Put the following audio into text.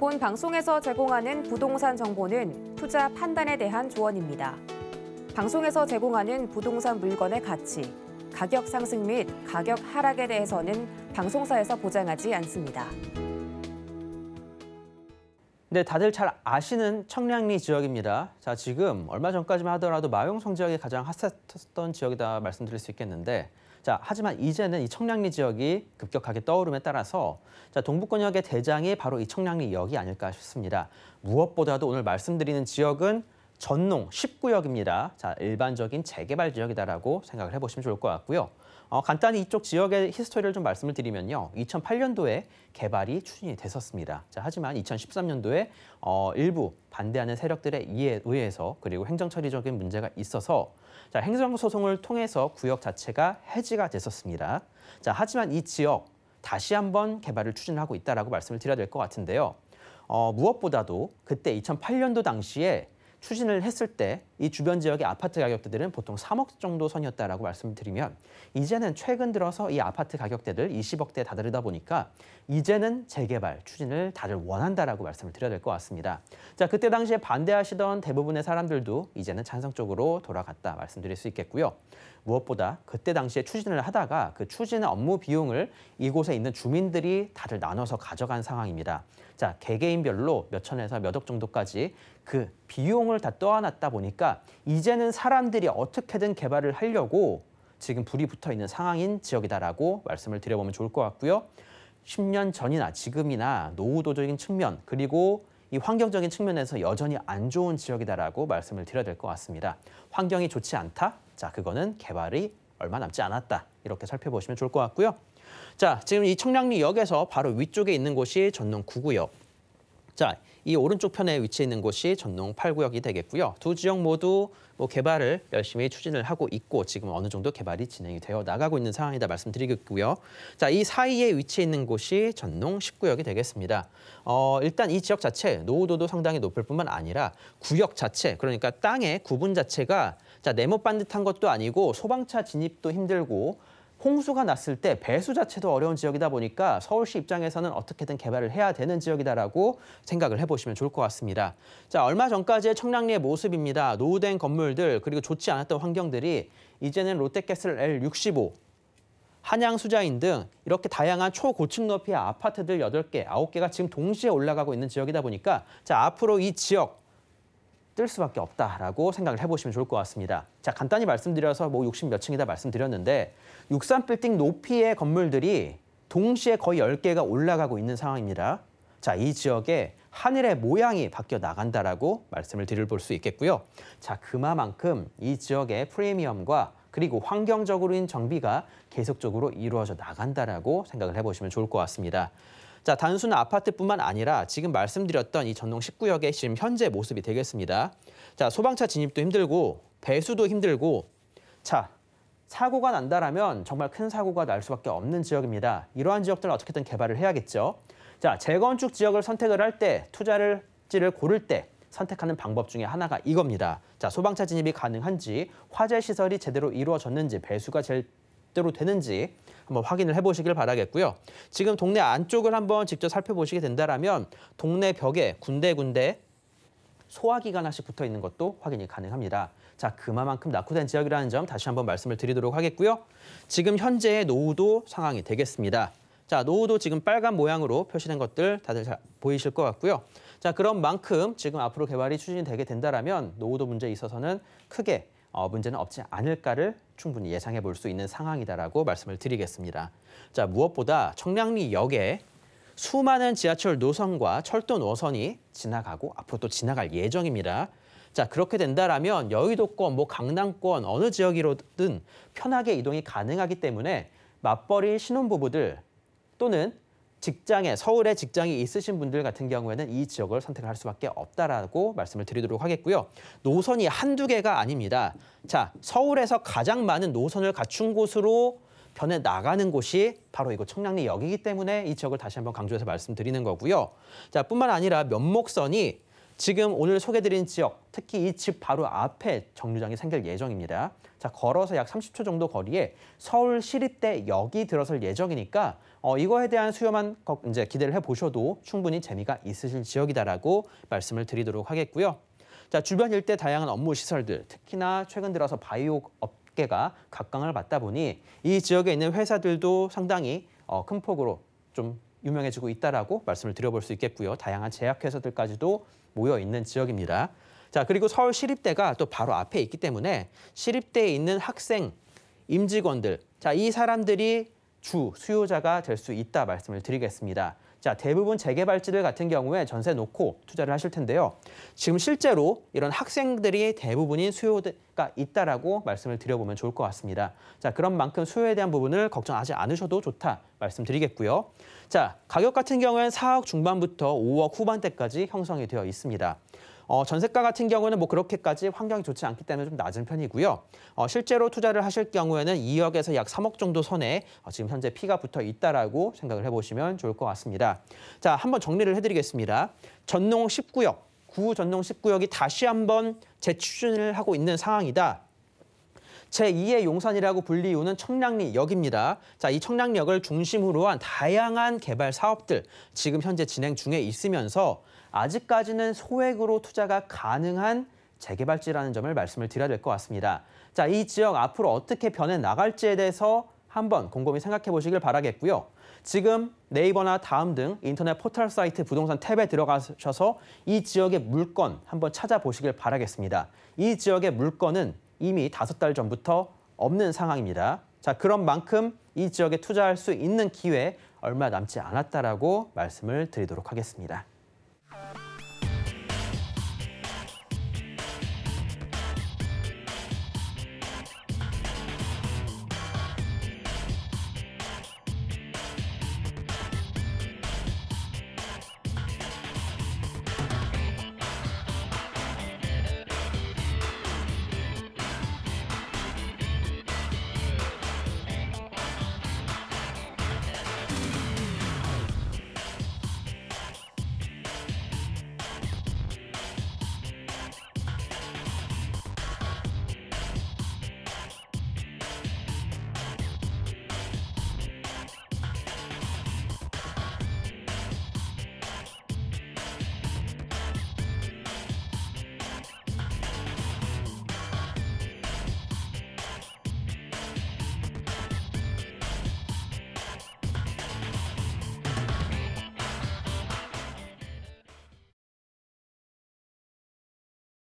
본 방송에서 제공하는 부동산 정보는 투자 판단에 대한 조언입니다. 방송에서 제공하는 부동산 물건의 가치, 가격 상승 및 가격 하락에 대해서는 방송사에서 보장하지 않습니다. 네, 다들 잘 아시는 청량리 지역입니다. 자, 지금 얼마 전까지만 하더라도 마용성 지역이 가장 핫했던 지역이다 말씀드릴 수 있겠는데, 자, 하지만 이제는 이 청량리 지역이 급격하게 떠오름에 따라서 자, 동부권역의 대장이 바로 이 청량리역이 아닐까 싶습니다. 무엇보다도 오늘 말씀드리는 지역은 전농 10구역입니다. 자, 일반적인 재개발 지역이다라고 생각을 해보시면 좋을 것 같고요. 간단히 이쪽 지역의 히스토리를 좀 말씀을 드리면요. 2008년도에 개발이 추진이 됐었습니다. 자, 하지만 2013년도에 일부 반대하는 세력들에 의해서 그리고 행정처리적인 문제가 있어서 자, 행정소송을 통해서 구역 자체가 해지가 됐었습니다. 자, 하지만 이 지역 다시 한번 개발을 추진하고 있다라고 말씀을 드려야 될 것 같은데요. 무엇보다도 그때 2008년도 당시에 추진을 했을 때 이 주변 지역의 아파트 가격대들은 보통 3억 정도 선이었다라고 말씀을 드리면 이제는 최근 들어서 이 아파트 가격대들 20억대에 다다르다 보니까 이제는 재개발 추진을 다들 원한다라고 말씀을 드려야 될 것 같습니다. 자, 그때 당시에 반대하시던 대부분의 사람들도 이제는 찬성 쪽으로 돌아갔다 말씀드릴 수 있겠고요. 무엇보다 그때 당시에 추진을 하다가 그 추진의 업무 비용을 이곳에 있는 주민들이 다들 나눠서 가져간 상황입니다. 자, 개개인별로 몇 천에서 몇 억 정도까지 그 비용을 다 떠안았다 보니까 이제는 사람들이 어떻게든 개발을 하려고 지금 불이 붙어 있는 상황인 지역이다라고 말씀을 드려보면 좋을 것 같고요. 10년 전이나 지금이나 노후도적인 측면 그리고 이 환경적인 측면에서 여전히 안 좋은 지역이다라고 말씀을 드려야 될 것 같습니다. 환경이 좋지 않다? 자, 그거는 개발이 얼마 남지 않았다. 이렇게 살펴보시면 좋을 것 같고요. 자, 지금 이 청량리역에서 바로 위쪽에 있는 곳이 전농 9구역. 자, 이 오른쪽 편에 위치해 있는 곳이 전농 8구역이 되겠고요. 두 지역 모두 개발을 열심히 추진을 하고 있고 지금 어느 정도 개발이 진행이 되어 나가고 있는 상황이다 말씀드리겠고요. 자, 이 사이에 위치해 있는 곳이 전농 10구역이 되겠습니다. 일단 이 지역 자체 노후도도 상당히 높을 뿐만 아니라 구역 자체 그러니까 땅의 구분 자체가 자, 네모 반듯한 것도 아니고 소방차 진입도 힘들고 홍수가 났을 때 배수 자체도 어려운 지역이다 보니까 서울시 입장에서는 어떻게든 개발을 해야 되는 지역이다라고 생각을 해보시면 좋을 것 같습니다. 자, 얼마 전까지의 청량리의 모습입니다. 노후된 건물들 그리고 좋지 않았던 환경들이 이제는 롯데캐슬 L65, 한양수자인 등 이렇게 다양한 초고층 높이의 아파트들 8개, 9개가 지금 동시에 올라가고 있는 지역이다 보니까 자, 앞으로 이 지역 뜰 수밖에 없다라고 생각을 해보시면 좋을 것 같습니다. 자, 간단히 말씀드려서 60 몇 층이다 말씀드렸는데 63빌딩 높이의 건물들이 동시에 거의 10개가 올라가고 있는 상황입니다. 자, 이 지역에 하늘의 모양이 바뀌어 나간다라고 말씀을 드릴 수 있겠고요. 자, 그만큼 이 지역의 프리미엄과 그리고 환경적으로인 정비가 계속적으로 이루어져 나간다라고 생각을 해보시면 좋을 것 같습니다. 자, 단순 아파트뿐만 아니라 지금 말씀드렸던 이 전농 10구역의 지금 현재 모습이 되겠습니다. 자, 소방차 진입도 힘들고 배수도 힘들고 자, 사고가 난다라면 정말 큰 사고가 날 수밖에 없는 지역입니다. 이러한 지역들은 어떻게든 개발을 해야겠죠. 자, 재건축 지역을 선택을 할 때 투자지를 고를 때 선택하는 방법 중에 하나가 이겁니다. 자, 소방차 진입이 가능한지, 화재 시설이 제대로 이루어졌는지, 배수가 제대로 되는지 한번 확인을 해보시길 바라겠고요. 지금 동네 안쪽을 한번 직접 살펴보시게 된다면 동네 벽에 군데군데 소화기가 하나씩 붙어 있는 것도 확인이 가능합니다. 자, 그만큼 낙후된 지역이라는 점 다시 한번 말씀을 드리도록 하겠고요. 지금 현재의 노후도 상황이 되겠습니다. 자, 노후도 지금 빨간 모양으로 표시된 것들 다들 잘 보이실 것 같고요. 자, 그런 만큼 지금 앞으로 개발이 추진이 되게 된다면 노후도 문제에 있어서는 크게 문제는 없지 않을까를 충분히 예상해 볼 수 있는 상황이다라고 말씀을 드리겠습니다. 자, 무엇보다 청량리역에 수많은 지하철 노선과 철도 노선이 지나가고 앞으로 또 지나갈 예정입니다. 자, 그렇게 된다면 여의도권, 강남권 어느 지역이로든 편하게 이동이 가능하기 때문에 맞벌이 신혼부부들 또는 서울에 직장이 있으신 분들 같은 경우에는 이 지역을 선택할 수밖에 없다라고 말씀을 드리도록 하겠고요. 노선이 한두 개가 아닙니다. 자, 서울에서 가장 많은 노선을 갖춘 곳으로 변해 나가는 곳이 바로 이곳 청량리역이기 때문에 이 지역을 다시 한번 강조해서 말씀드리는 거고요. 자, 뿐만 아니라 면목선이 지금 오늘 소개드린 지역, 특히 이 집 바로 앞에 정류장이 생길 예정입니다. 자, 걸어서 약 30초 정도 거리에 서울시립대역이 들어설 예정이니까 이거에 대한 수요만 이제 기대를 해보셔도 충분히 재미가 있으실 지역이다라고 말씀을 드리도록 하겠고요. 자, 주변 일대 다양한 업무 시설들, 특히나 최근 들어서 바이오 업계가 각광을 받다 보니 이 지역에 있는 회사들도 상당히 큰 폭으로 좀 유명해지고 있다라고 말씀을 드려볼 수 있겠고요. 다양한 제약회사들까지도 모여 있는 지역입니다. 자, 그리고 서울시립대가 또 바로 앞에 있기 때문에 시립대에 있는 학생, 임직원들, 자, 이 사람들이 주 수요자가 될 수 있다 말씀을 드리겠습니다. 자, 대부분 재개발지들 같은 경우에 전세 놓고 투자를 하실 텐데요. 지금 실제로 이런 학생들이 대부분인 수요가 있다라고 말씀을 드려보면 좋을 것 같습니다. 자, 그런 만큼 수요에 대한 부분을 걱정하지 않으셔도 좋다 말씀드리겠고요. 자, 가격 같은 경우에는 4억 중반부터 5억 후반대까지 형성이 되어 있습니다. 전세가 같은 경우는 뭐 그렇게까지 환경이 좋지 않기 때문에 좀 낮은 편이고요. 실제로 투자를 하실 경우에는 2억에서 약 3억 정도 선에 지금 현재 피가 붙어 있다라고 생각을 해보시면 좋을 것 같습니다. 자, 한번 정리를 해드리겠습니다. 전농 19역, 구 전농 19역이 다시 한번 재추진을 하고 있는 상황이다. 제2의 용산이라고 불리우는 청량리역입니다. 자, 이 청량역을 중심으로 한 다양한 개발 사업들 지금 현재 진행 중에 있으면서 아직까지는 소액으로 투자가 가능한 재개발지라는 점을 말씀을 드려야 될 것 같습니다. 자, 이 지역 앞으로 어떻게 변해 나갈지에 대해서 한번 곰곰이 생각해 보시길 바라겠고요. 지금 네이버나 다음 등 인터넷 포털 사이트 부동산 탭에 들어가셔서 이 지역의 물건 한번 찾아보시길 바라겠습니다. 이 지역의 물건은 이미 5달 전부터 없는 상황입니다. 자, 그런 만큼 이 지역에 투자할 수 있는 기회 얼마 남지 않았다라고 말씀을 드리도록 하겠습니다.